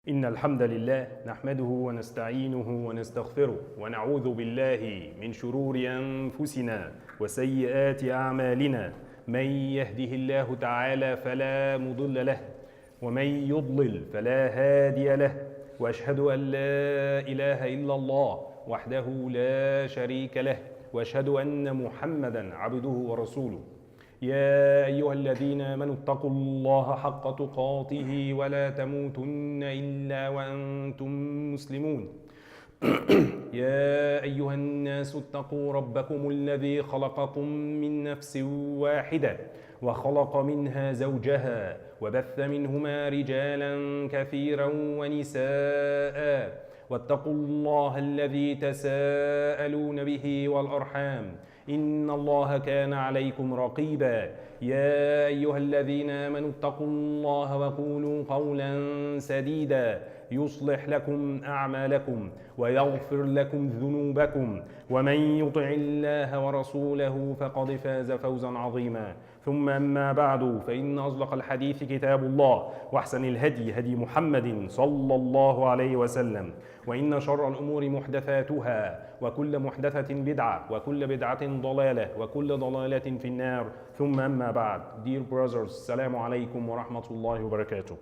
إن الحمد لله نحمده ونستعينه ونستغفره ونعوذ بالله من شرور أنفسنا وسيئات أعمالنا. من يهده الله تعالى فلا مضل له ومن يضلل فلا هادي له، وأشهد أن لا إله إلا الله وحده لا شريك له، وأشهد أن محمدا عبده ورسوله. يا أيها الذين آمنوا اتقوا الله حق تقاته ولا تموتن إلا وأنتم مسلمون. يا أيها الناس اتقوا ربكم الذي خلقكم من نفس واحدة وخلق منها زوجها وبث منهما رجالا كثيرا ونساء، واتقوا الله الذي تساءلون به والأرحام إن الله كان عليكم رقيبا. يا أيها الذين آمنوا اتقوا الله وقولوا قولا سديدا يصلح لكم أعمالكم ويغفر لكم ذنوبكم، ومن يطع الله ورسوله فقد فاز فوزا عظيما. ثم أما بعد، فإن أصدق الحديث كتاب الله، وأحسن الهدي هدي محمد صلى الله عليه وسلم، وإن شر الأمور محدثاتها، وكل محدثة بدعة، وكل بدعة ضلالة، وكل ضلالة في النار. ثم أما بعد. Dear brothers, السلام عليكم ورحمة الله وبركاته.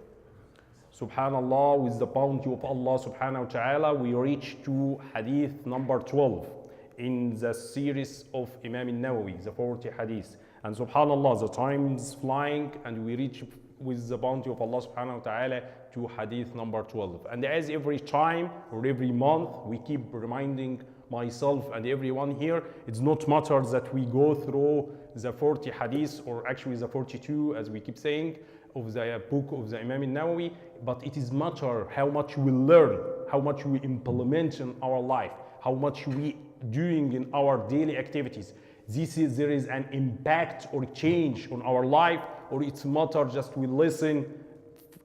Subhanallah, with the bounty of Allah subhanahu wa ta'ala, we reach to Hadith number 12 in the series of Imam Nawawi, the 40 Hadith. And Subhanallah, the time is flying, and we reach with the bounty of Allah subhanahu wa ta'ala to Hadith number 12. And as every time or every month, we keep reminding myself and everyone here, it's not matter that we go through the 40 Hadith, or actually the 42, as we keep saying, of the book of the Imam Nawawi, but it is matter how much we learn, how much we implement in our life, how much we doing in our daily activities. There is an impact or change on our life, or it's matter just we listen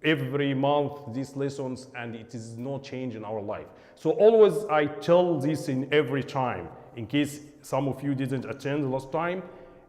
every month these lessons and it is no change in our life. So always I tell this in every time, in case some of you didn't attend last time,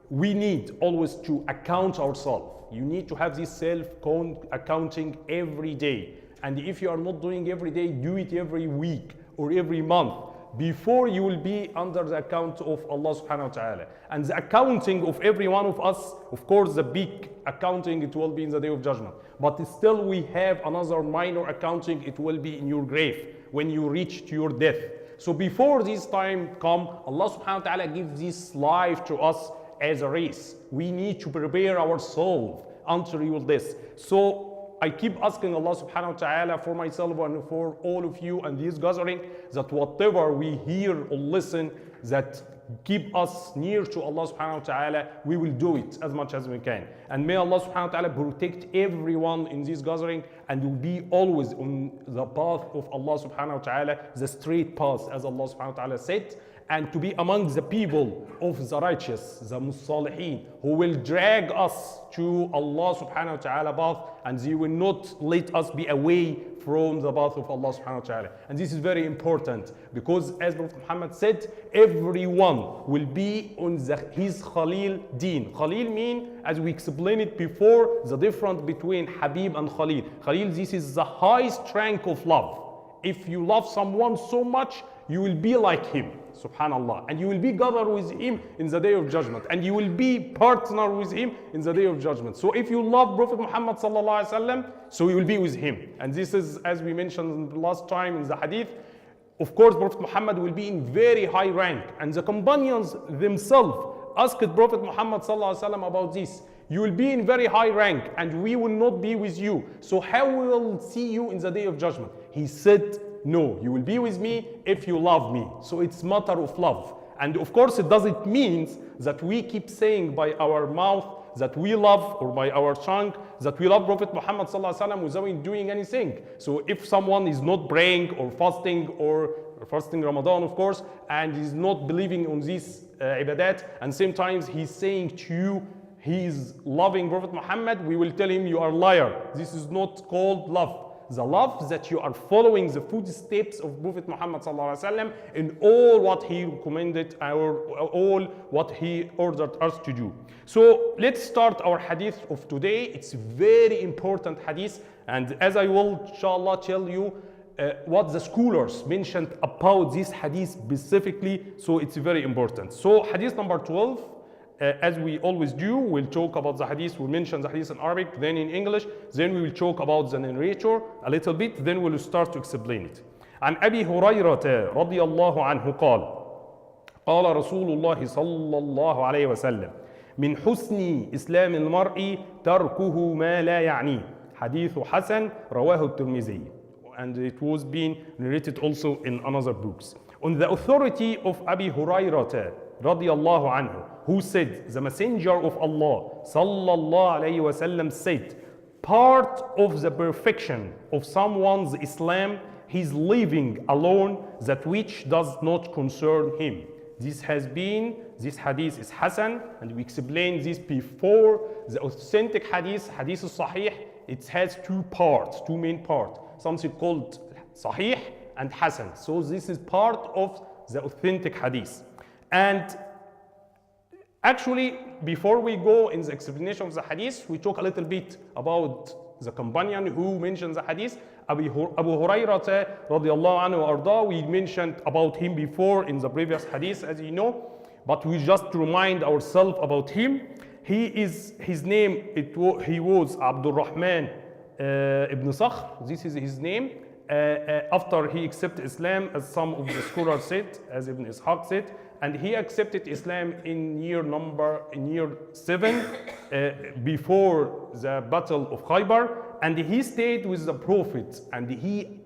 we need always to account ourselves. You need to have this self-accounting every day. And if you are not doing every day, do it every week or every month, before you will be under the account of Allah subhanahu wa ta'ala. And the accounting of every one of us, of course, the big accounting, it will be in the day of judgment. But still we have another minor accounting, it will be in your grave when you reach to your death. So before this time come, Allah subhanahu wa ta'ala gives this life to us as a race. We need to prepare ourselves until your death. So I keep asking Allah subhanahu wa ta'ala for myself and for all of you and this gathering, that whatever we hear or listen that keep us near to Allah subhanahu wa ta'ala, we will do it as much as we can. And may Allah subhanahu wa ta'ala protect everyone in this gathering, and will be always on the path of Allah subhanahu wa ta'ala, the straight path, as Allah subhanahu wa ta'ala said, and to be among the people of the righteous, the musalihin, who will drag us to Allah subhanahu wa ta'ala path, and they will not let us be away from the path of Allah subhanahu wa ta'ala. And this is very important, because as Prophet Muhammad said, everyone will be on his Khalil deen. Khalil mean, as we explained it before, the difference between Habib and Khalil. Khalil, this is the highest rank of love. If you love someone so much, you will be like him, subhanallah, and you will be gathered with him in the day of judgment, and you will be partner with him in the day of judgment. So if you love Prophet Muhammad sallallahu alaihi wasallam, so you will be with him. And this is, as we mentioned last time in the hadith, of course Prophet Muhammad will be in very high rank, and the companions themselves asked Prophet Muhammad sallallahu alaihi wasallam about this. You will be in very high rank, and we will not be with you. So how we will see you in the day of judgment? He said, no, you will be with me if you love me. So it's matter of love. And of course it doesn't mean that we keep saying by our mouth that we love, or by our tongue that we love Prophet Muhammad sallallahu alaihi wasallam without doing anything. So if someone is not praying or fasting Ramadan, of course, and is not believing on these ibadat, and sometimes he's saying to you he is loving Prophet Muhammad, we will tell him you are a liar. This is not called love. the love that you are following the footsteps of Prophet Muhammad sallallahu alaihi wasallam in all what he recommended or all what he ordered us to do. So let's start our hadith of today. It's very important hadith, and as I will inshallah tell you what the scholars mentioned about this hadith specifically, so it's very important. So hadith number 12, as we always do, we'll talk about the hadith, we'll mention the hadith in Arabic, then in English, then we will talk about the narrator a little bit, then we'll start to explain it. عن أبي هريرة رضي الله عنه قال قال رسول الله صلى الله عليه وسلم من حسن إسلام المرء تركه ما لا يعنيه حديث حسن رواه الترمذي, and it was being narrated also in another books. On the authority of Abi Hurairah radiyallahu anhu, who said, the messenger of Allah sallallahu alayhi wasallam said, part of the perfection of someone's Islam, he's living alone that which does not concern him. This hadith is Hasan, and we explained this before. The authentic hadith Sahih, it has two main parts, something called Sahih and Hasan. So this is part of the authentic hadith. And actually, before we go in the explanation of the hadith, we talk a little bit about the companion who mentioned the hadith, Abu Hurairah radiallahu anhu arda. We mentioned about him before in the previous hadith, as you know, but we just remind ourselves about him. His name, he was Abdul Rahman ibn Sakhr. This is his name. After he accepted Islam, as some of the scholars said, as Ibn Ishaq said, and he accepted Islam in year 7 before the battle of Khaybar, and he stayed with the Prophet, and he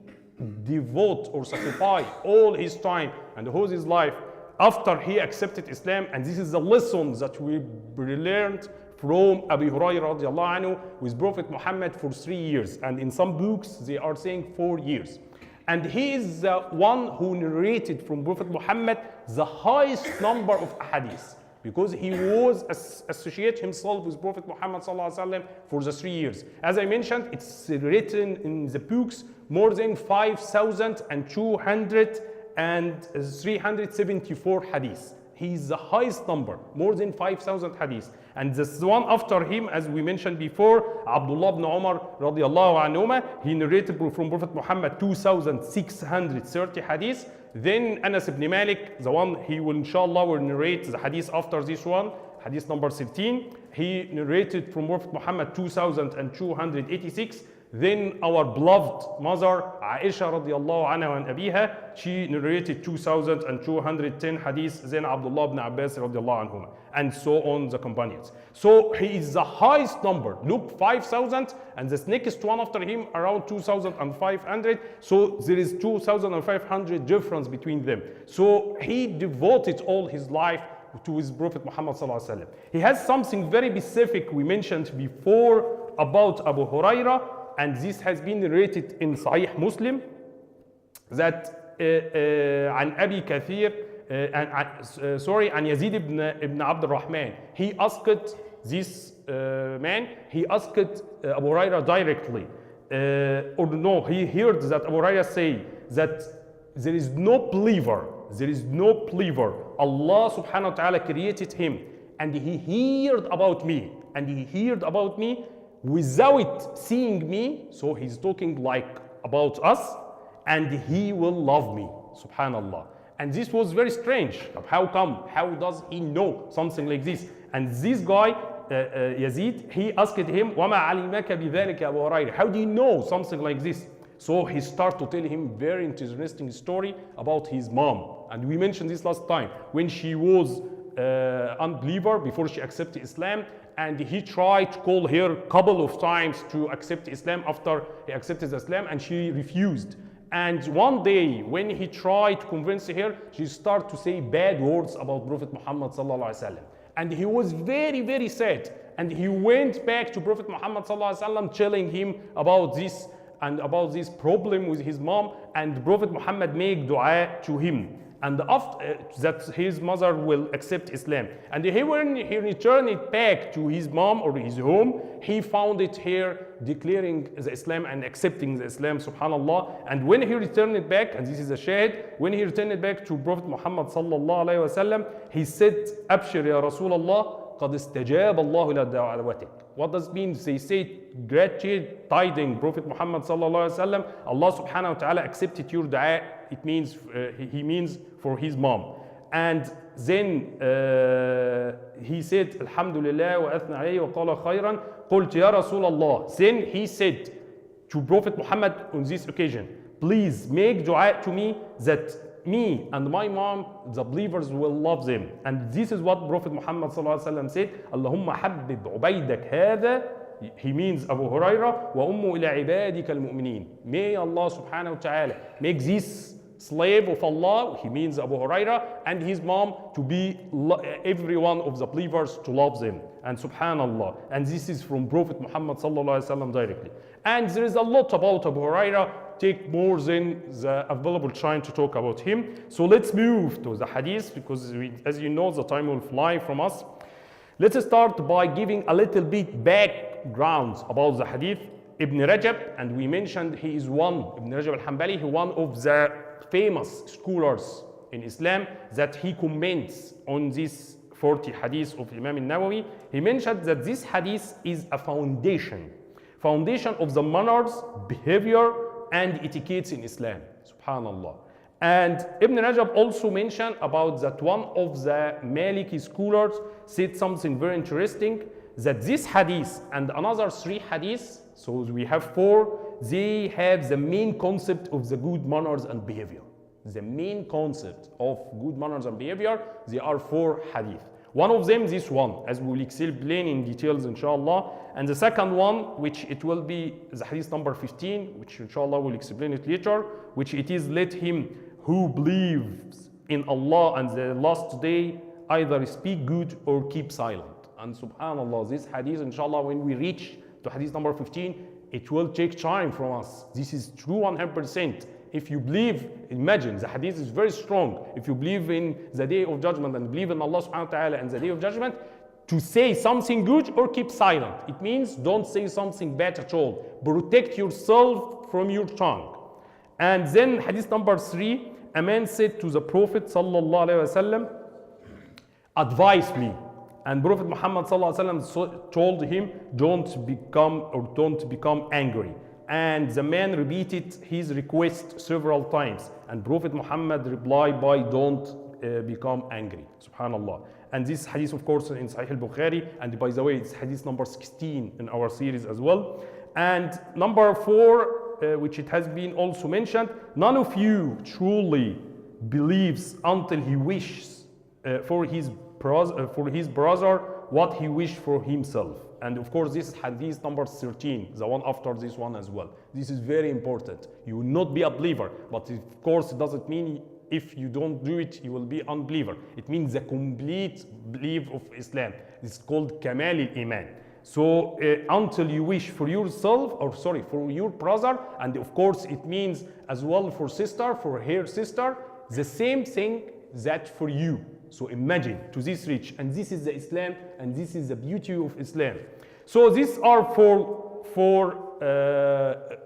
devoted or sacrificed all his time and all his life after he accepted Islam. And this is the lesson that we learned from Abu Hurairah radiallahu anhu with Prophet Muhammad for 3 years, and in some books they are saying 4 years. And he is the one who narrated from Prophet Muhammad the highest number of hadith, because he was associate himself with Prophet Muhammad sallallahu alaihi wasallam for the 3 years. As I mentioned, it's written in the books more than 5,374 hadith. He is the highest number, more than 5,000 hadith. And this one after him, as we mentioned before, Abdullah ibn Umar radiallahu anhuma, he narrated from Prophet Muhammad 2,630 hadith. Then Anas ibn Malik, the one he will inshallah will narrate the hadith after this one, hadith number 13. He narrated from Prophet Muhammad 2,286. Then our beloved mother Aisha radiallahu anha and abiha, she narrated 2,210 hadith. Then Abdullah ibn Abbas radiallahu anhuma, and so on the companions. So he is the highest number. Look, 5,000, and this next one after him around 2,500. So there is 2,500 difference between them. So he devoted all his life to his Prophet Muhammad sallallahu alaihi wasallam. He has something very specific we mentioned before about Abu Hurairah, and this has been narrated in Sahih Muslim, that عن أبي كثير عن يزيد ibn Abd al-Rahman. He asked this man, he asked Abu Hurairah directly, or no, he heard that Abu Hurairah say that there is no believer, Allah subhanahu wa ta'ala created him, and he heard about me, without seeing me. So he's talking like about us, and he will love me, subhanallah. And this was very strange. How come? How does he know something like this? And this guy, Yazid, he asked him, وَمَا عَلِمَكَ بِذَلِكَ أَبُو هُرَيْرَةَ, how do you know something like this? So he started to tell him very interesting story about his mom. And we mentioned this last time, when she was unbeliever before she accepted Islam, and he tried to call her a couple of times to accept Islam after he accepted Islam, and she refused. And one day, when he tried to convince her, she started to say bad words about Prophet Muhammad sallallahu alaihi wasallam. And he was very, very sad. And he went back to Prophet Muhammad sallallahu alaihi wasallam, telling him about this and about this problem with his mom. And Prophet Muhammad made dua to him. and after that his mother will accept Islam. And when he returned it back to his mom or his home, he found it here declaring the Islam and accepting the Islam, subhanallah. And when he returned it back, and this is a shahid, when he returned it back to Prophet Muhammad sallallahu alayhi wasallam, he said, "Abshir ya Rasulullah, قد استجاب الله إلى دعوتك." What does it mean? They say, great tidings, Prophet Muhammad sallallahu alaihi wasallam, Allah subhanahu wa ta'ala accepted your dua. It means, he means for his mom. And then he said, Alhamdulillah wa athna alayhi wa qala khayran, قلت ya Rasulullah. Then he said to Prophet Muhammad on this occasion, please make dua to me that me and my mom, the believers will love them. And this is what Prophet Muhammad said, Allahumma habbib ubaidak hada, he means Abu Huraira, wa ummu ila ibadika al-mu'mineen. May Allah subhanahu wa ta'ala make this slave of Allah, he means Abu Huraira, and his mom to be every one of the believers to love them. And subhanallah, and this is from Prophet Muhammad sallallahu alaihi wasallam directly. And there is a lot about Abu Huraira, take more than the available time to talk about him. So let's move to the hadith, because as you know, the time will fly from us. Let's start by giving a little bit background about the hadith. Ibn Rajab, and we mentioned he is Ibn Rajab al-Hanbali, one of the famous scholars in Islam, that he comments on this 40 hadith of Imam Nawawi. He mentioned that this hadith is a foundation of the manners, behavior, and etiquettes in Islam. Subhanallah. And Ibn Rajab also mentioned about that one of the Maliki scholars said something very interesting, that this hadith and another 3 hadiths, so we have 4, they have the main concept of the good manners and behavior. The main concept of good manners and behavior, they are 4 hadith. One of them, this one, as we will explain in details, inshallah. And the second one, which it will be the hadith number 15, which inshallah we'll explain it later, which it is, let him who believes in Allah and the last day either speak good or keep silent. And subhanallah, this hadith, inshallah, when we reach to hadith number 15, it will take time from us. This is true 100%. If you believe, imagine, the hadith is very strong. If you believe in the day of judgment and believe in Allah subhanahu wa ta'ala and the day of judgment, to say something good or keep silent. It means don't say something bad at all. Protect yourself from your tongue. And then hadith number 3, a man said to the Prophet sallallahu alaihi wasallam, advise me. And Prophet Muhammad sallallahu alaihi wasallam told him, don't become angry. And the man repeated his request several times. And Prophet Muhammad replied by, don't become angry. Subhanallah. And this hadith, of course, in Sahih al-Bukhari. And by the way, it's hadith number 16 in our series as well. And number 4, which it has been also mentioned, none of you truly believes until he wishes for his brother what he wished for himself. And of course, this is hadith number 13, the one after this one as well. This is very important. You will not be a believer, but of course, it doesn't mean if you don't do it, you will be unbeliever. It means the complete belief of Islam. It's called Kamal al-Iman. So until you wish for yourself, for your brother, and of course, it means as well for her sister, the same thing that for you. So imagine to this reach, and this is the Islam, and this is the beauty of Islam. So these are four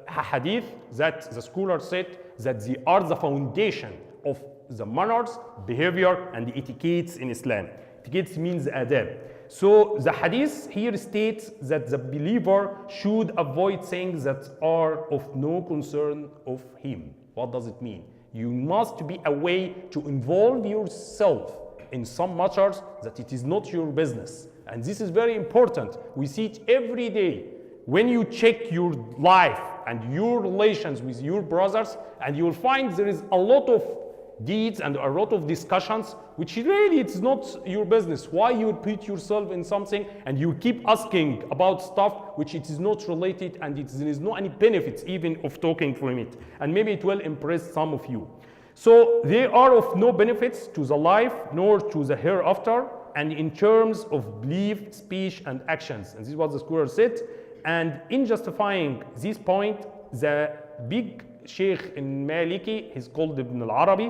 hadith that the scholar said that they are the foundation of the manners, behavior, and the etiquettes in Islam. Etiquettes means adab. So the hadith here states that the believer should avoid things that are of no concern of him. What does it mean? You must be a way to involve yourself in some matters that it is not your business. And this is very important. We see it every day. When you check your life and your relations with your brothers, and you will find there is a lot of deeds and a lot of discussions which really it's not your business. Why you put yourself in something and you keep asking about stuff which it is not related, and there is no any benefits even of talking from it. And maybe it will impress some of you. So they are of no benefits to the life nor to the hereafter, and in terms of belief, speech, and actions. And this is what the scholar said. And in justifying this point, the big Sheikh in Maliki, he's called Ibn al-Arabi.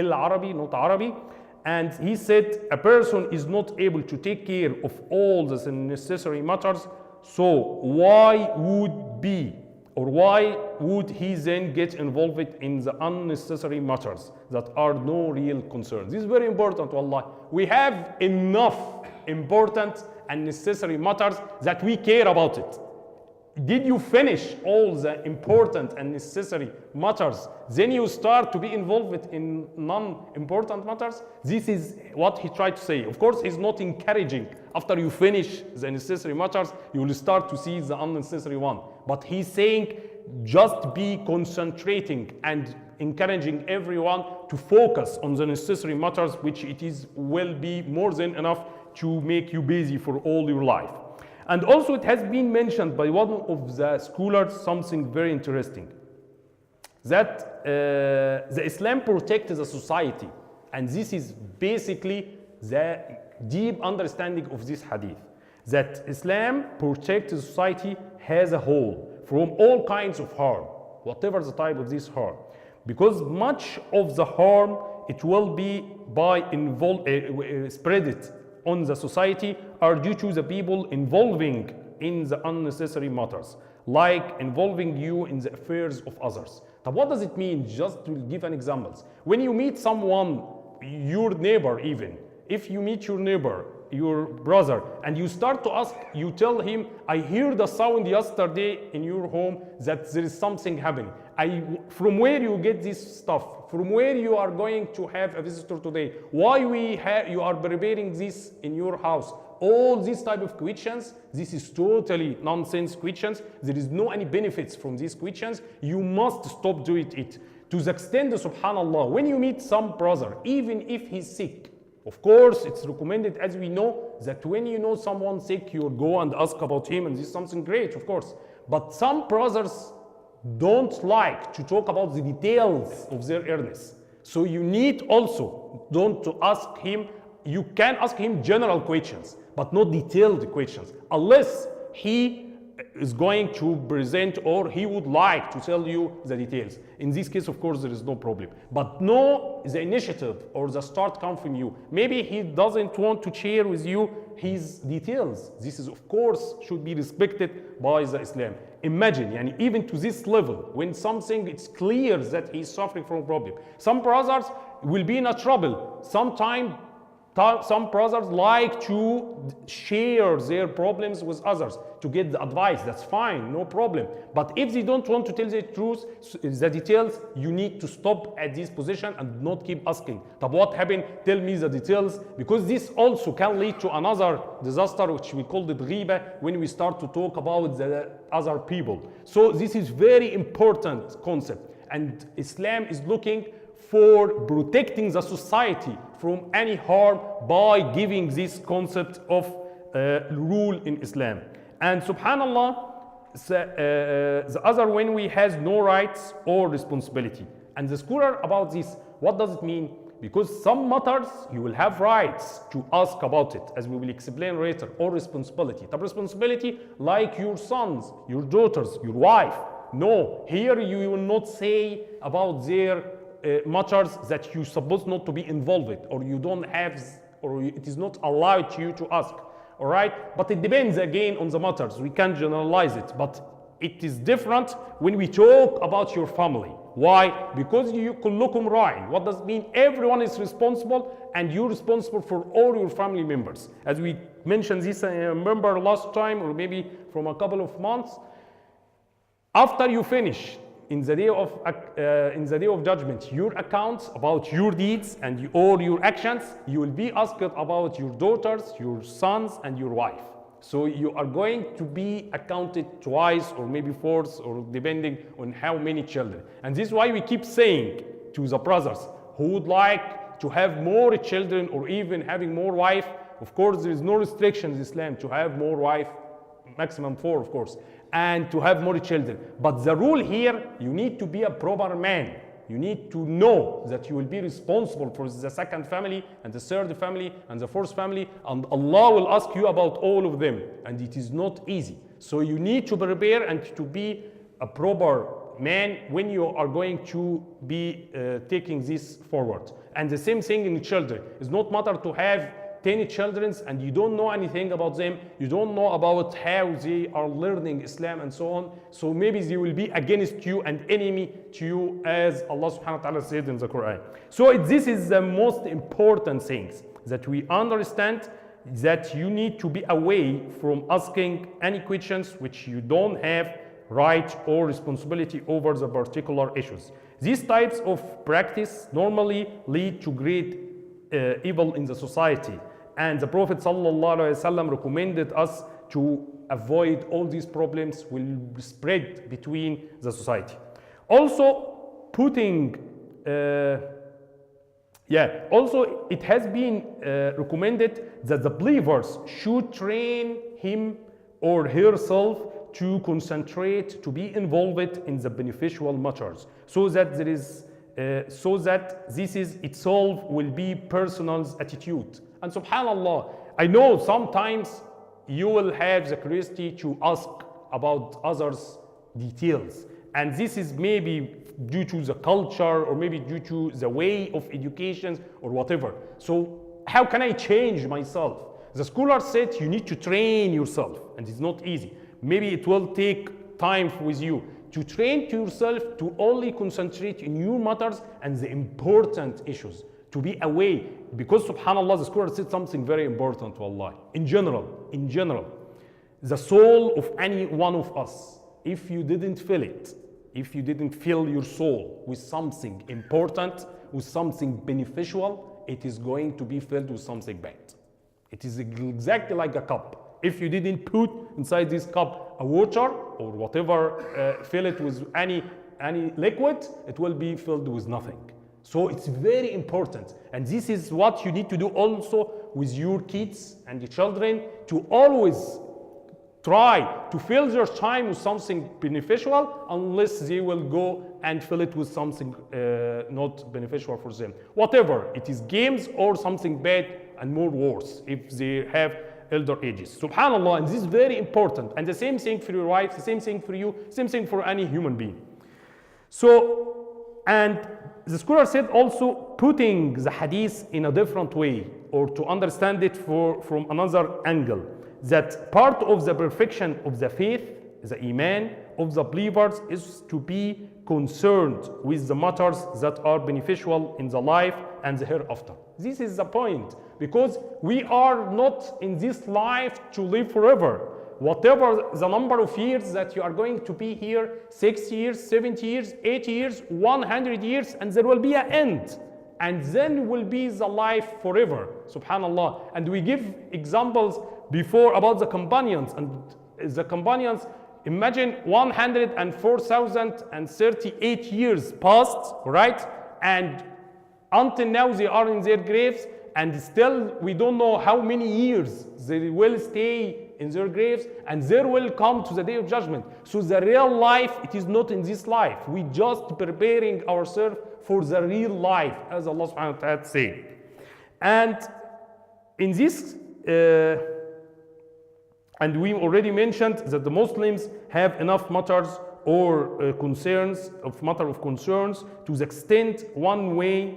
Arabi, not Arabi. And he said a person is not able to take care of all the necessary matters, so why would he then get involved in the unnecessary matters that are no real concern? This is very important, wallah. We have enough important and necessary matters that we care about it. Did you finish all the important and necessary matters? Then you start to be involved in non-important matters? This is what he tried to say. Of course, he's not encouraging. After you finish the necessary matters, you will start to see the unnecessary one. But he's saying just be concentrating and encouraging everyone to focus on the necessary matters, which will be more than enough to make you busy for all your life. And also it has been mentioned by one of the scholars something very interesting, that the Islam protects the society. And this is basically the deep understanding of this hadith, that Islam protects the society as a whole from all kinds of harm, whatever the type of this harm. Because much of the harm, it will be by spread it on the society are due to the people involving in the unnecessary matters, like involving you in the affairs of others. Now, what does it mean? Just to give an example. When you meet someone, your neighbor even, if you meet your neighbor, your brother, and you start to ask, you tell him, I hear the sound yesterday in your home that there is something happening. From where you get this stuff? From where you are going to have a visitor today? Why you are preparing this in your house? All these type of questions, this is totally nonsense questions. There is no any benefits from these questions. You must stop doing it. To the extent, subhanallah, when you meet some brother, even if he's sick, of course, it's recommended, as we know, that when you know someone sick, you go and ask about him, and this is something great, of course. But some brothers don't like to talk about the details of their illness. So you need also don't to ask him, you can ask him general questions, but not detailed questions, unless he is going to present or he would like to tell you the details. In this case, of course, there is no problem. But no, the initiative or the start comes from you. Maybe he doesn't want to share with you his details. This is, of course, should be respected by the Islam. Imagine, and even to this level, when something it's clear that he's suffering from a problem. Some brothers will be in a trouble. Some brothers like to share their problems with others to get the advice. That's fine, no problem. But if they don't want to tell the truth, the details, you need to stop at this position and not keep asking. But what happened? Tell me the details, because this also can lead to another disaster, which we call the ghiba, when we start to talk about the other people. So this is very important concept, and Islam is looking for protecting the society from any harm by giving this concept of rule in Islam. And subhanallah, the other when we has no rights or responsibility. And the scholar about this, what does it mean? Because some matters you will have rights to ask about it, as we will explain later, or responsibility. The responsibility like your sons, your daughters, your wife. No, here you will not say about their matters that you supposed not to be involved with, or you don't have, or it is not allowed to you to ask. All right, but it depends again on the matters. We can't generalize it, but it is different when we talk about your family. Why? Because you kullukum ra'in. What does it mean? Everyone is responsible, and you're responsible for all your family members. As we mentioned this, I remember last time, or maybe from a couple of months, after you finish in the day of judgment, your accounts about your deeds and all your actions, you will be asked about your daughters, your sons, and your wife. So you are going to be accounted twice or maybe fourth, or depending on how many children. And this is why we keep saying to the brothers who would like to have more children or even having more wife, of course there is no restrictions in Islam to have more wife, maximum 4 of course, and to have more children. But the rule here, you need to be a proper man. You need to know that you will be responsible for the second family and the third family and the fourth family, and Allah will ask you about all of them, and it is not easy. So you need to prepare and to be a proper man, when you are going to be taking this forward. And the same thing in children. It's not matter to have 10 children and you don't know anything about them, you don't know about how they are learning Islam and so on. So maybe they will be against you and enemy to you, as Allah subhanahu wa ta'ala said in the Quran. So this is the most important things, that we understand that you need to be away from asking any questions which you don't have right or responsibility over the particular issues. These types of practice normally lead to great evil in the society, and the Prophet ﷺ recommended us to avoid all these problems will spread between the society. Also also it has been recommended that the believers should train him or herself to concentrate, to be involved in the beneficial matters, so that there is this is itself will be personal's attitude. And subhanallah, I know sometimes you will have the curiosity to ask about others' details, and this is maybe due to the culture or maybe due to the way of education or whatever. So how can I change myself? The scholar said you need to train yourself, and it's not easy. Maybe it will take time with you to train to yourself to only concentrate in your matters and the important issues, to be away. Because subhanallah, the scholar said something very important, wallahi. In general, the soul of any one of us, if you didn't feel it, if you didn't fill your soul with something important, with something beneficial, it is going to be filled with something bad. It is exactly like a cup. If you didn't put inside this cup a water or whatever, fill it with any liquid, it will be filled with nothing. So it's very important, and this is what you need to do also with your kids and your children, to always try to fill their time with something beneficial, unless they will go and fill it with something not beneficial for them. Whatever, it is games or something bad and more worse if they have elder ages. Subhanallah, and this is very important. And the same thing for your wife, the same thing for you, same thing for any human being. So, and the scholar said also putting the hadith in a different way, or to understand it from another angle, that part of the perfection of the faith, the iman of the believers, is to be concerned with the matters that are beneficial in the life and the hereafter. This is the point, because we are not in this life to live forever. Whatever the number of years that you are going to be here, 6 years, 70 years, 80 years, 100 years, and there will be an end. And then will be the life forever, subhanallah. And we give examples before about the companions. And the companions, imagine 104,038 years passed, right? And until now they are in their graves, and still we don't know how many years they will stay in their graves, and they will come to the day of judgment. So the real life, it is not in this life. We just preparing ourselves for the real life, as Allah subhanahu wa ta'ala said. And in this, and we already mentioned that the Muslims have enough matters or concerns, of matter of concerns, to the extent one may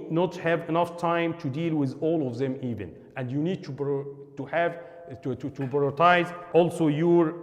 not have enough time to deal with all of them even. And you need to prioritize also your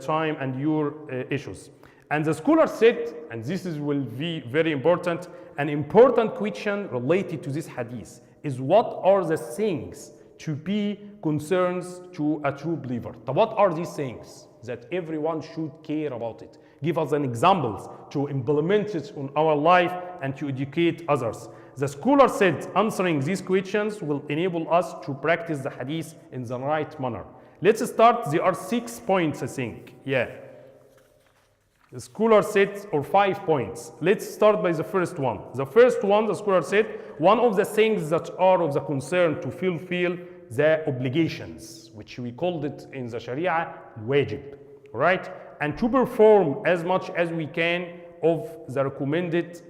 time and your issues. And the scholar said, and this will be very important, an important question related to this hadith is, what are the things to be concerns to a true believer? What are these things that everyone should care about it? Give us an examples to implement it on our life and to educate others. The scholar said answering these questions will enable us to practice the hadith in the right manner. Let's start. There are 6 points, I think. Yeah. The scholar said, or 5 points. Let's start by the first one. The first one, the scholar said, one of the things that are of the concern to fulfill the obligations, which we called it in the Sharia, wajib, right? And to perform as much as we can of the recommended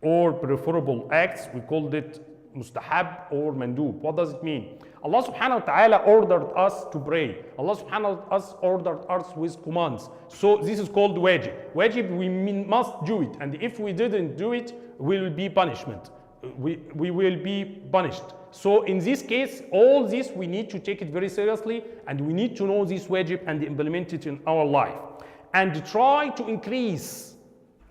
or preferable acts, we called it mustahab or mandub. What does it mean? Allah subhanahu wa ta'ala ordered us to pray. Allah subhanahu wa ta'ala ordered us with commands. So this is called wajib. Wajib, we must do it. And if we didn't do it, we will be punishment. We will be punished. So in this case, all this we need to take it very seriously, and we need to know this wajib and implement it in our life. And try to increase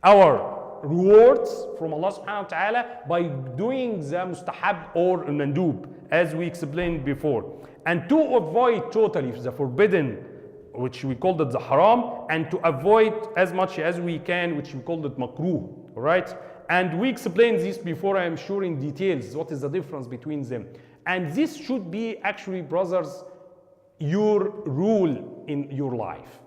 our rewards from Allah subhanahu wa ta'ala by doing the mustahab or mandub, as we explained before. And to avoid totally the forbidden, which we called it the haram, and to avoid as much as we can, which we called it makruh, right? And we explained this before, I am sure, in details, what is the difference between them. And this should be actually, brothers, your rule in your life.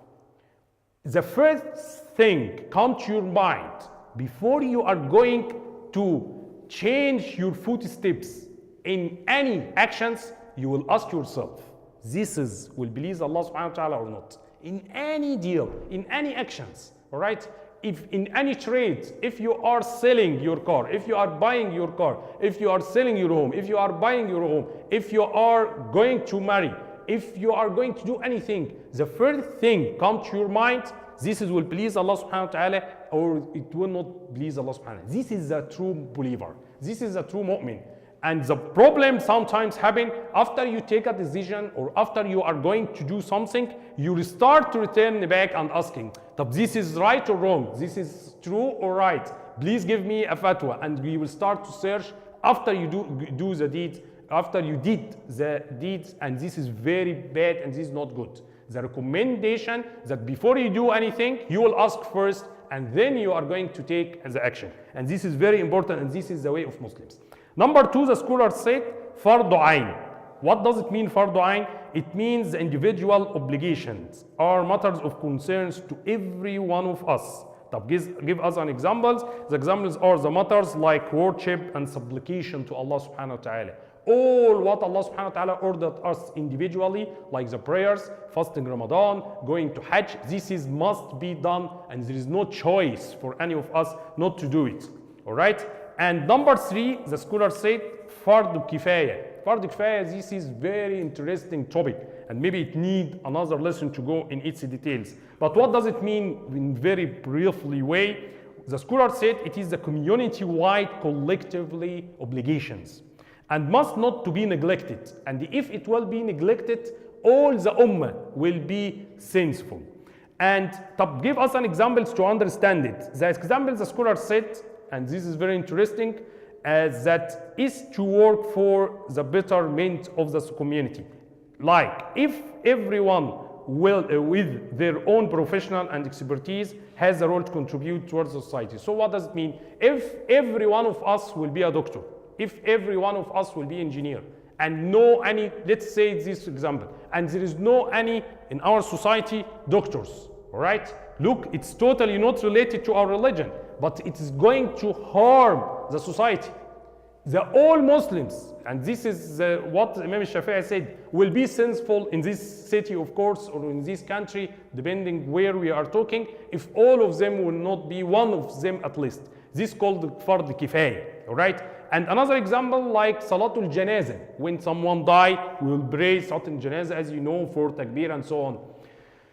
The first thing come to your mind before you are going to change your footsteps in any actions, you will ask yourself, this will please Allah subhanahu wa ta'ala or not? In any deal, in any actions, all right? If in any trade, if you are selling your car, if you are buying your car, if you are selling your home, if you are buying your home, if you are going to marry, if you are going to do anything, the first thing come to your mind, this will please Allah subhanahu wa ta'ala or it will not please Allah subhanahu wa ta'ala. This is a true believer. This is a true mu'min. And the problem sometimes happen after you take a decision or after you are going to do something, you start to return back and asking, this is right or wrong? This is true or right? Please give me a fatwa. And you will start to search after you do the deed, after you did the deeds, and this is very bad and this is not good. The recommendation that before you do anything, you will ask first and then you are going to take the action. And this is very important and this is the way of Muslims. Number two, the scholars said, fardu ayn. What does it mean, fardu ayn? It means the individual obligations are matters of concerns to every one of us. Give us an example. The examples are the matters like worship and supplication to Allah subhanahu wa ta'ala. All what Allah subhanahu wa ta'ala ordered us individually, like the prayers, fasting Ramadan, going to Hajj, this must be done and there is no choice for any of us not to do it. All right? And number three, the scholar said, fardu kifaya. Fardu kifaya, this is very interesting topic and maybe it need another lesson to go in its details. But what does it mean in very briefly way? The scholar said it is the community-wide collectively obligations and must not to be neglected. And if it will be neglected, all the ummah will be sinful. And to give us an example to understand it, the example the scholar said, and this is very interesting, that is to work for the betterment of the community. Like if everyone will, with their own professional and expertise, has a role to contribute towards society. So what does it mean? If every one of us will be a doctor, if every one of us will be engineer, and no any, let's say this example, and there is no any in our society doctors, all right? Look, it's totally not related to our religion, but it is going to harm the society. All Muslims, and this is what Imam Shafi'i said, will be sinful in this city, of course, or in this country, depending where we are talking, if all of them will not be one of them at least. This is called fard kifaya, all right? And another example like Salatul Janazah. When someone dies, we will pray Salatul Janazah, as you know, for takbir and so on.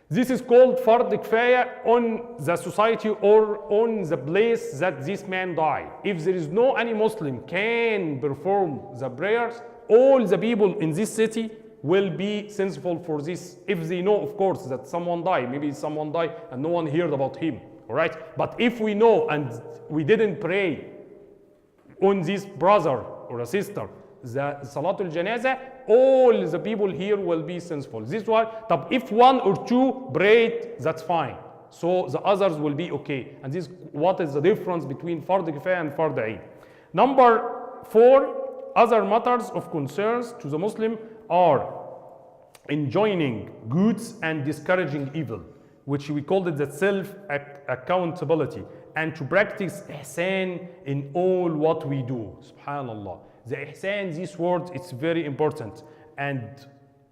This is called fard kifaya on the society or on the place that this man died. If there is no any Muslim can perform the prayers, all the people in this city will be sinful for this. If they know, of course, that someone died, maybe someone died and no one heard about him, all right? But if we know and we didn't pray on this brother or a sister, the Salatul Janazah, all the people here will be sinful. This one, if one or two prayed, that's fine. So the others will be okay. And this, what is the difference between Fard Kifaya and Fard Ain? Number four, other matters of concerns to the Muslim are enjoining goods and discouraging evil, which we called it the self-accountability, and to practice ihsan in all what we do. Subhanallah. The ihsan, this word, it's very important. And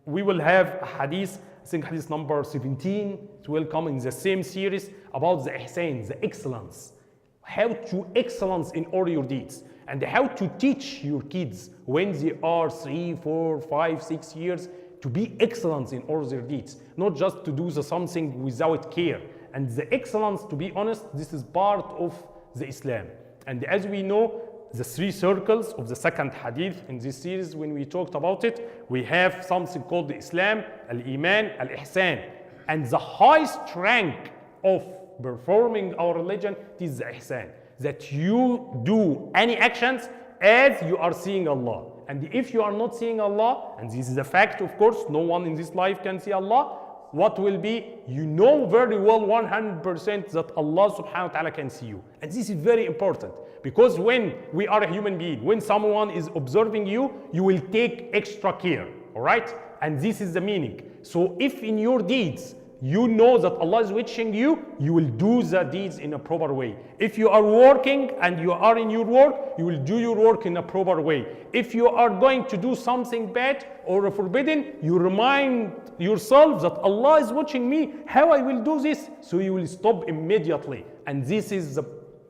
we will have a hadith, I think hadith number 17, it will come in the same series about the ihsan, the excellence. How to excellence in all your deeds. and how to teach your kids when they are 3, 4, 5, 6 years to be excellent in all their deeds, not just to do something without care. And the excellence, to be honest, this is part of the Islam. And as we know, the 3 circles of the second hadith in this series, when we talked about it, we have something called the Islam, Al-Iman, Al-Ihsan. And the highest rank of performing our religion is the Ihsan, that you do any actions as you are seeing Allah. And if you are not seeing Allah, and this is a fact, of course, no one in this life can see Allah, what will be? You know very well 100% that Allah subhanahu wa ta'ala can see you. And this is very important, because when we are a human being, when someone is observing you, you will take extra care, all right? And this is the meaning. So if in your deeds, you know that Allah is watching you, you will do the deeds in a proper way. If you are working and you are in your work, you will do your work in a proper way. If you are going to do something bad or forbidden, you remind yourself that Allah is watching me, how I will do this? So you will stop immediately. And this is the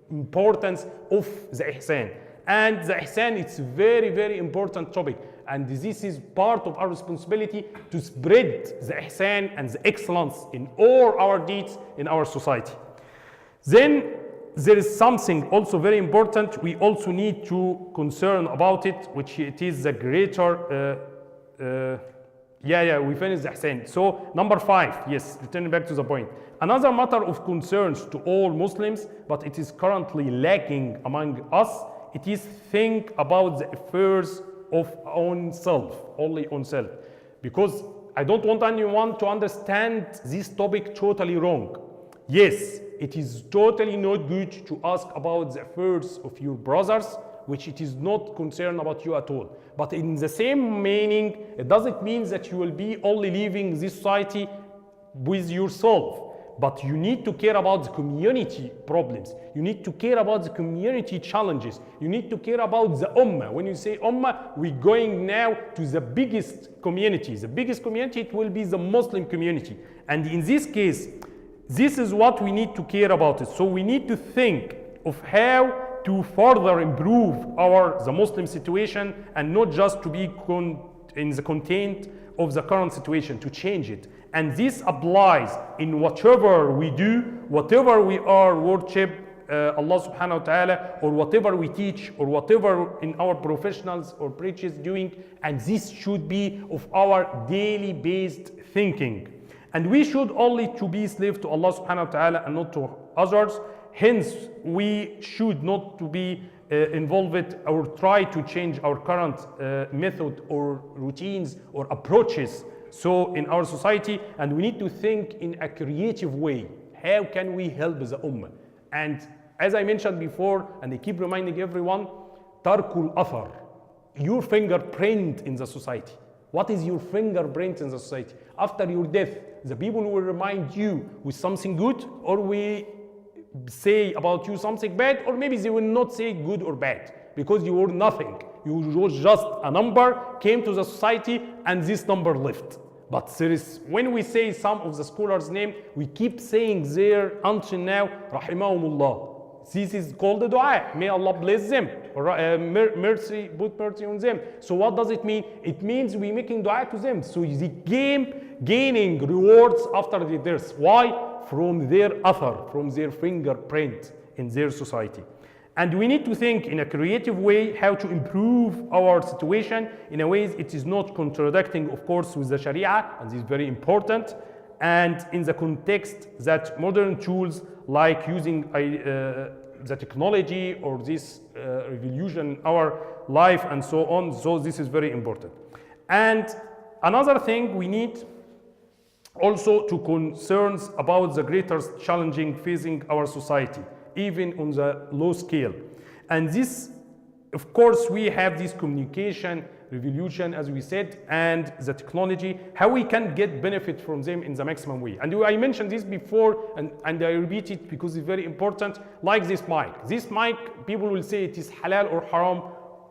importance of the ihsan. And the ihsan, it's a very, very important topic. And this is part of our responsibility to spread the ihsan and the excellence in all our deeds in our society. Then there is something also very important we also need to concern about it, which it is the greater, we finished the ihsan. So number 5, yes, returning back to the point. Another matter of concerns to all Muslims, but it is currently lacking among us, it is think about the affairs of own self, only on self. Because I don't want anyone to understand this topic totally wrong. Yes, it is totally not good to ask about the affairs of your brothers, which it is not concerned about you at all. But in the same meaning, it doesn't mean that you will be only living this society with yourself. But you need to care about the community problems. You need to care about the community challenges. You need to care about the ummah. When you say ummah, we're going now to the biggest community. The biggest community, it will be the Muslim community. And in this case, this is what we need to care about it. So we need to think of how to further improve the Muslim situation, and not just to be in the content of the current situation, to change it. And this applies in whatever we do, whatever we are worship Allah subhanahu wa ta'ala, or whatever we teach, or whatever in our professionals or preachers doing. And this should be of our daily based thinking. And we should only to be slave to Allah subhanahu wa ta'ala and not to others. Hence, we should not to be involved or try to change our current method or routines or approaches so in our society. And we need to think in a creative way. How can we help the ummah? And as I mentioned before, and I keep reminding everyone, tarkul athar, your fingerprint in the society. What is your fingerprint in the society? After your death, the people will remind you with something good, or we say about you something bad, or maybe they will not say good or bad, because you were nothing. You were just a number, came to the society, and this number left. But there is, when we say some of the scholars' name, we keep saying there until now, rahimahumullah. This is called a dua. May Allah bless them, or mercy, put mercy on them. So what does it mean? It means we making dua to them. So they gaining rewards after their death. Why? From their athar, from their fingerprint in their society. And we need to think in a creative way how to improve our situation in a way it is not contradicting, of course, with the Sharia, and this is very important. And in the context that modern tools like using the technology or this revolution in our life and so on, so this is very important. And another thing we need also to concerns about the greatest challenging facing our society, even on the low scale. And this, of course, we have this communication revolution, as we said, and the technology, how we can get benefit from them in the maximum way. And I mentioned this before, and I repeat it because it's very important, like this mic. This mic, people will say it is halal or haram.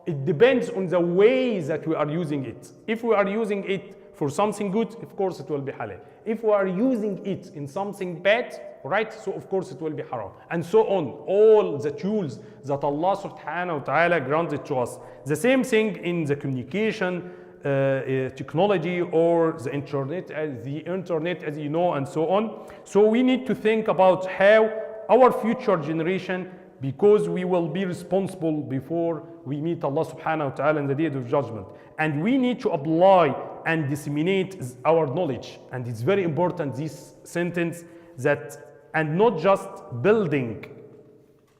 It depends on the way that we are using it. If we are using it for something good, of course it will be halal. If we are using it in something bad, right, so of course it will be haram. And so on, all the tools that Allah subhanahu wa ta'ala granted to us. The same thing in the communication, technology, or the internet, as you know, and so on. So we need to think about how our future generation, because we will be responsible before we meet Allah subhanahu wa ta'ala in the day of judgment. And we need to apply and disseminate our knowledge. And it's very important, this sentence, that, and not just building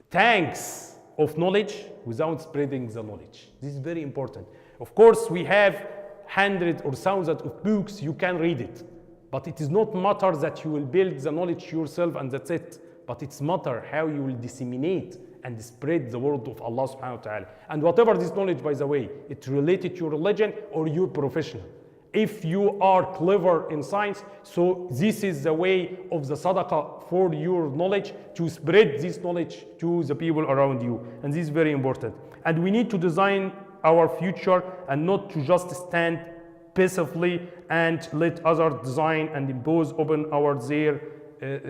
tanks of knowledge without spreading the knowledge. This is very important. Of course, we have hundreds or thousands of books, you can read it. But it is not matter that you will build the knowledge yourself and that's it. But it's matter how you will disseminate and spread the word of Allah subhanahu wa ta'ala. And whatever this knowledge, by the way, it's related to your religion or your profession. If you are clever in science, so this is the way of the sadaqah for your knowledge, to spread this knowledge to the people around you. And this is very important. And we need to design our future and not to just stand passively and let others design and impose upon their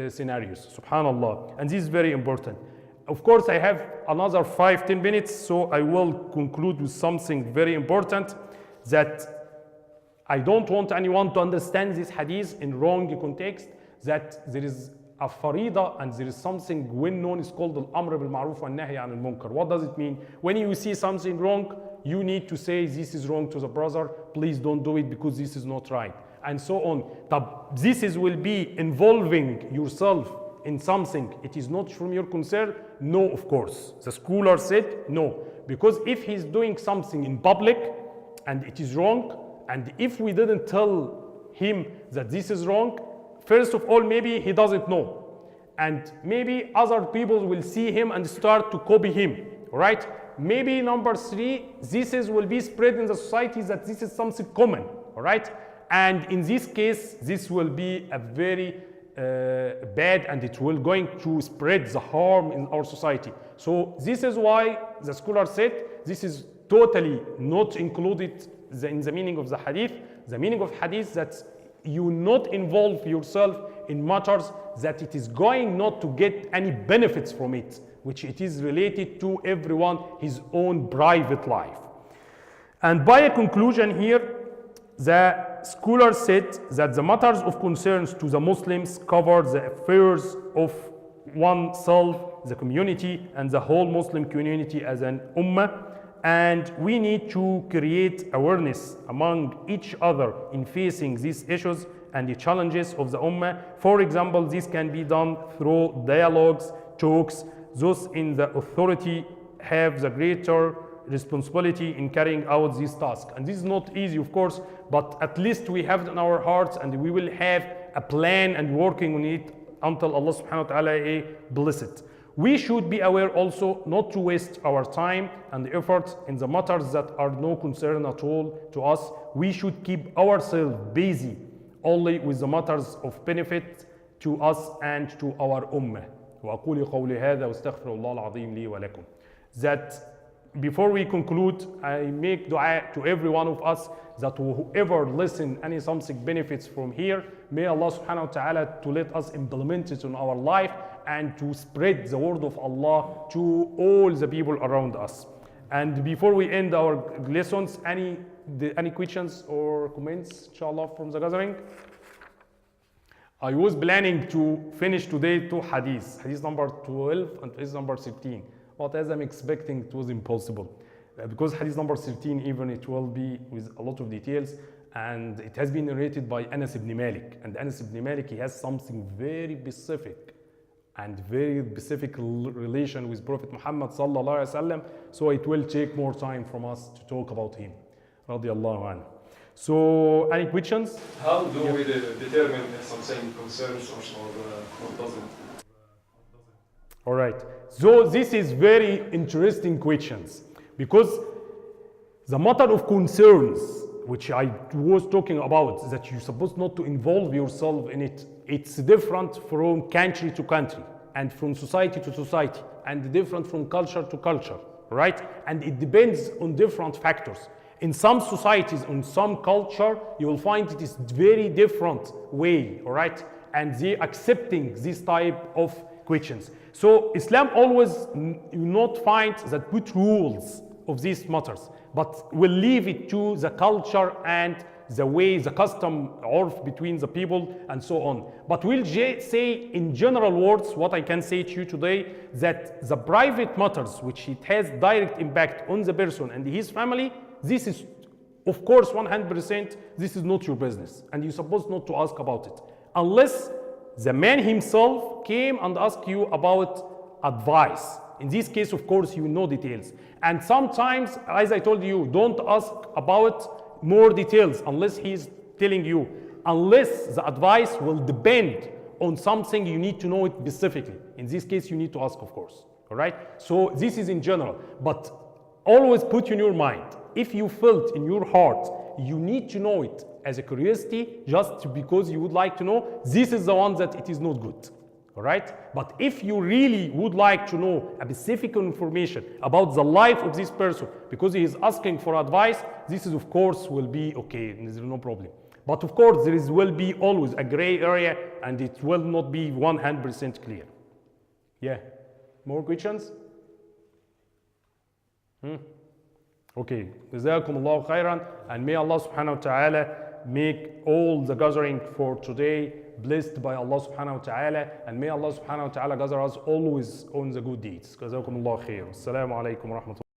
scenarios. Subhanallah. And this is very important. Of course, I have another 5-10 minutes, so I will conclude with something very important, that I don't want anyone to understand this hadith in wrong context, that there is a farida and there is something well known, is called al-amr bil-ma'ruf wa nahy an al-munkar. What does it mean? When you see something wrong, you need to say this is wrong to the brother, please don't do it because this is not right, and so on. This will be involving yourself in something, it is not from your concern. No, of course. The scholar said no, because if he's doing something in public and it is wrong, and if we didn't tell him that this is wrong, first of all, maybe he doesn't know. And maybe other people will see him and start to copy him, right? Maybe number 3, will be spread in the society that this is something common, all right? And in this case, this will be a very bad, and it will going to spread the harm in our society. So this is why the scholar said this is totally not included in the meaning of the hadith. The meaning of hadith, that you not involve yourself in matters that it is going not to get any benefits from it, which it is related to everyone his own private life. And by a conclusion here, the scholar said that the matters of concerns to the Muslims cover the affairs of oneself, the community, and the whole Muslim community as an ummah. And we need to create awareness among each other in facing these issues and the challenges of the ummah. For example, this can be done through dialogues, talks. Those in the authority have the greater responsibility in carrying out this task. And this is not easy, of course, but at least we have it in our hearts, and we will have a plan and working on it until Allah subhanahu wa ta'ala bless it. We should be aware also not to waste our time and the effort in the matters that are no concern at all to us. We should keep ourselves busy only with the matters of benefit to us and to our ummah. وأقول قولي هذا واستغفر الله العظيم لي ولكم. That before we conclude, I make dua to every one of us that whoever listen any something benefits from here, may Allah subhanahu wa ta'ala to let us implement it in our life and to spread the word of Allah to all the people around us. And before we end our lessons, any questions or comments, inshallah, from the gathering? I was planning to finish today 2 hadiths, hadith number 12 and hadith number 13. But as I'm expecting, it was impossible. Because hadith number 13, even it will be with a lot of details, and it has been narrated by Anas ibn Malik. And Anas ibn Malik, he has something very specific and very specific relation with Prophet Muhammad sallallahu alaihi wasallam. So it will take more time from us to talk about him. Radiallahu anhu. So, any questions? How do we determine if something concerns or doesn't? All right. So this is very interesting questions, because the matter of concerns, which I was talking about, that you're supposed not to involve yourself in it, it's different from country to country, and from society to society, and different from culture to culture, right? And it depends on different factors. In some societies, in some culture, you will find it is very different way, all right? And they accepting this type of questions. So Islam always not find that put rules of these matters, but will leave it to the culture and the way, the custom, orf between the people and so on. But we'll say in general words, what I can say to you today, that the private matters, which it has direct impact on the person and his family, this is, of course, 100%, this is not your business. And you're supposed not to ask about it. Unless the man himself came and asked you about advice. In this case, of course, you know details. And sometimes, as I told you, don't ask about more details unless he's telling you. Unless the advice will depend on something you need to know it specifically. In this case, you need to ask, of course. All right? So this is in general. But always put in your mind, if you felt in your heart you need to know it as a curiosity, just because you would like to know, this is the one that it is not good. All right? But if you really would like to know a specific information about the life of this person because he is asking for advice, this is of course will be okay, there's no problem. But of course there will be always a gray area and it will not be 100% clear. Yeah, more questions? Okay, جزاكم الله خيرا, and may Allah subhanahu wa ta'ala make all the gathering for today blessed by Allah subhanahu wa ta'ala, and may Allah subhanahu wa ta'ala gather us always on the good deeds. جزاكم الله خير. Assalamu alaikum wa rahmatullahi.